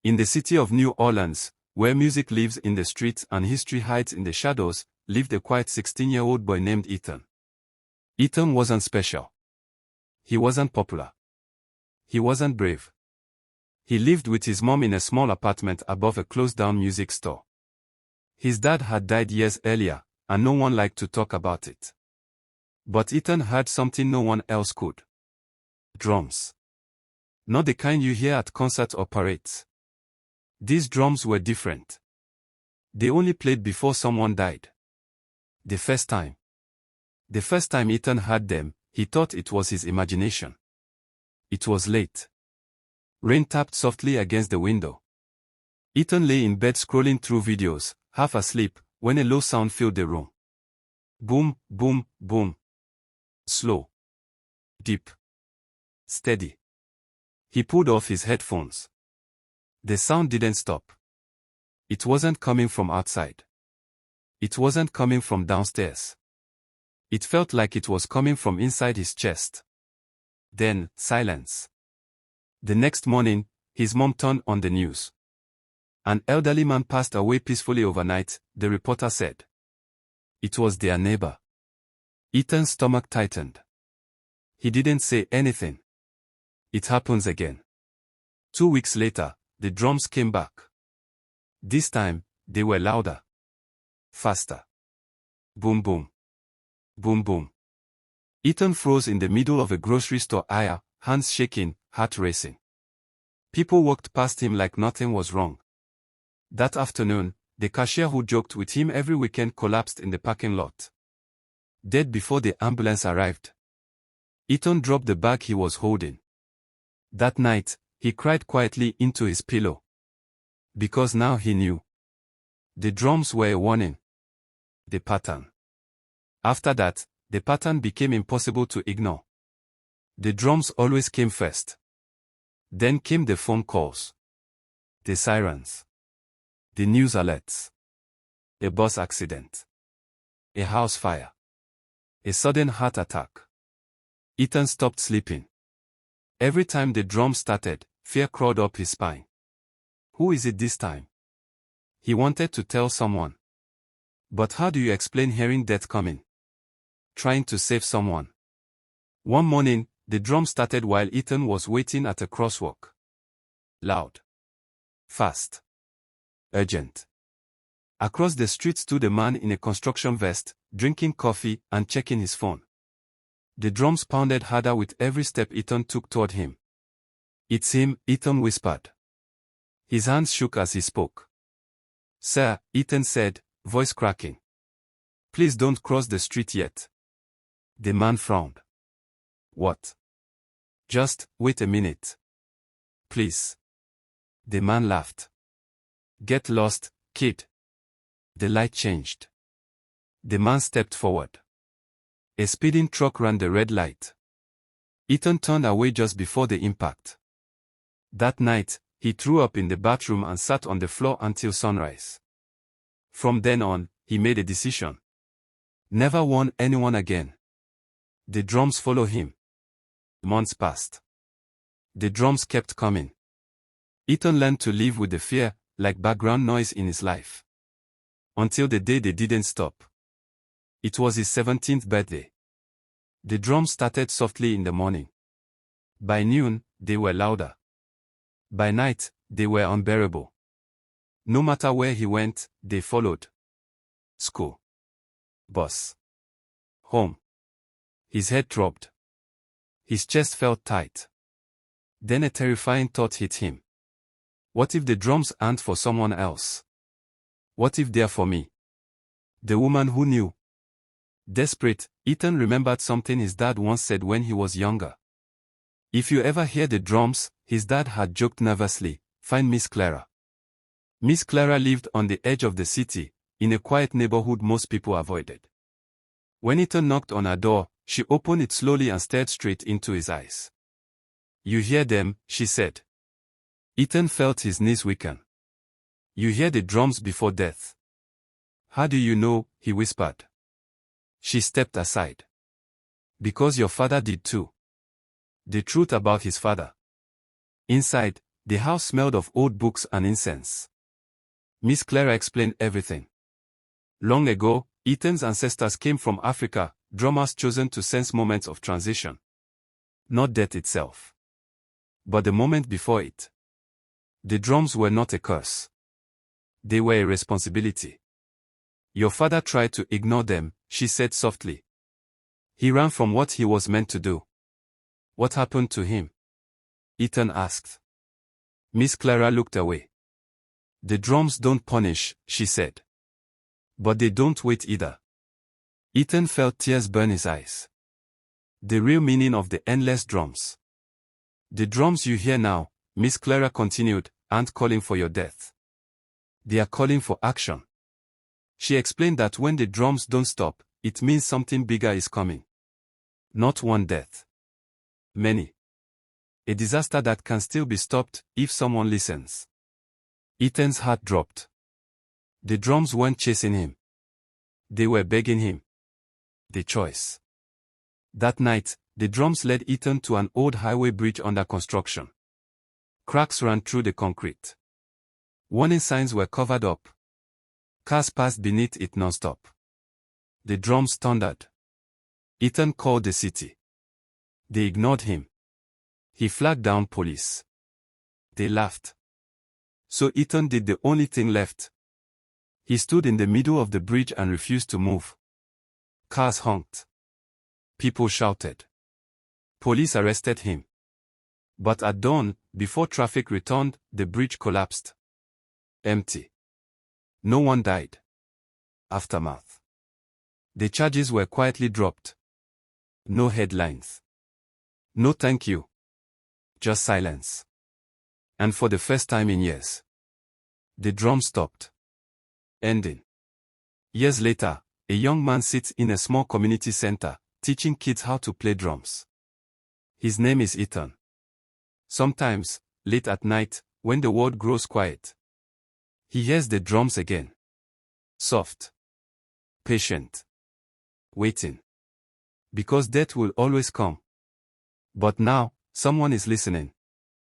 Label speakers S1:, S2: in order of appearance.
S1: In the city of New Orleans, where music lives in the streets and history hides in the shadows, lived a quiet 16-year-old boy named Ethan. Ethan wasn't special. He wasn't popular. He wasn't brave. He lived with his mom in a small apartment above a closed-down music store. His dad had died years earlier, and no one liked to talk about it. But Ethan had something no one else could. Drums. Not the kind you hear at concerts or parades. These drums were different. They only played before someone died. The first time Ethan had them, he thought it was his imagination. It was late. Rain tapped softly against the window. Ethan lay in bed scrolling through videos, half asleep, when a low sound filled the room. Boom, boom, boom. Slow. Deep. Steady. He pulled off his headphones. The sound didn't stop. It wasn't coming from outside. It wasn't coming from downstairs. It felt like it was coming from inside his chest. Then, silence. The next morning, his mom turned on the news. An elderly man passed away peacefully overnight, the reporter said. It was their neighbor. Ethan's stomach tightened. He didn't say anything. It happens again. 2 weeks later, the drums came back. This time, they were louder. Faster. Boom boom. Boom boom. Ethan froze in the middle of a grocery store aisle, hands shaking, heart racing. People walked past him like nothing was wrong. That afternoon, the cashier who joked with him every weekend collapsed in the parking lot. Dead before the ambulance arrived. Ethan dropped the bag he was holding. That night, he cried quietly into his pillow. Because now he knew. The drums were a warning. The pattern. After that, the pattern became impossible to ignore. The drums always came first. Then came the phone calls. The sirens. The news alerts. A bus accident. A house fire. A sudden heart attack. Ethan stopped sleeping. Every time the drum started, fear crawled up his spine. Who is it this time? He wanted to tell someone. But how do you explain hearing death coming? Trying to save someone. One morning, the drum started while Ethan was waiting at a crosswalk. Loud. Fast. Urgent. Across the street stood a man in a construction vest, drinking coffee and checking his phone. The drums pounded harder with every step Ethan took toward him. It's him, Ethan whispered. His hands shook as he spoke. Sir, Ethan said, voice cracking. Please don't cross the street yet. The man frowned. What? Just wait a minute. Please. The man laughed. Get lost, kid. The light changed. The man stepped forward. A speeding truck ran the red light. Ethan turned away just before the impact. That night, he threw up in the bathroom and sat on the floor until sunrise. From then on, he made a decision. Never warn anyone again. The drums follow him. Months passed. The drums kept coming. Ethan learned to live with the fear, like background noise in his life. Until the day they didn't stop. It was his 17th birthday. The drums started softly in the morning. By noon, they were louder. By night, they were unbearable. No matter where he went, they followed. School. Bus. Home. His head throbbed. His chest felt tight. Then a terrifying thought hit him. What if the drums aren't for someone else? What if they're for me? The woman who knew. Desperate, Ethan remembered something his dad once said when he was younger. If you ever hear the drums, his dad had joked nervously, find Miss Clara. Miss Clara lived on the edge of the city, in a quiet neighborhood most people avoided. When Ethan knocked on her door, she opened it slowly and stared straight into his eyes. You hear them, she said. Ethan felt his knees weaken. You hear the drums before death. How do you know? He whispered. She stepped aside. Because your father did too. The truth about his father. Inside, The house smelled of old books and incense. Miss Clara explained everything. Long ago, Ethan's ancestors came from Africa, drummers chosen to sense moments of transition. Not death itself, but the moment before it. The drums were not a curse. They were a responsibility. Your father tried to ignore them, she said softly. He ran from what he was meant to do. What happened to him? Ethan asked. Miss Clara looked away. The drums don't punish, she said. But they don't wait either. Ethan felt tears burn his eyes. The real meaning of the endless drums. The drums you hear now, Miss Clara continued, aren't calling for your death. They are calling for action. She explained that when the drums don't stop, it means something bigger is coming. Not one death. Many. A disaster that can still be stopped if someone listens. Ethan's heart dropped. The drums weren't chasing him. They were begging him. The choice. That night, the drums led Ethan to an old highway bridge under construction. Cracks ran through the concrete. Warning signs were covered up. Cars passed beneath it non-stop. The drums thundered. Ethan called the city. They ignored him. He flagged down police. They laughed. So Ethan did the only thing left. He stood in the middle of the bridge and refused to move. Cars honked. People shouted. Police arrested him. But at dawn, before traffic returned, the bridge collapsed. Empty. No one died. Aftermath. The charges were quietly dropped. No headlines. No thank you. Just silence. And for the first time in years, the drum stopped. Ending. Years later, a young man sits in a small community center, teaching kids how to play drums. His name is Ethan. Sometimes, late at night, when the world grows quiet, he hears the drums again. Soft. Patient. Waiting. Because death will always come. But now, someone is listening.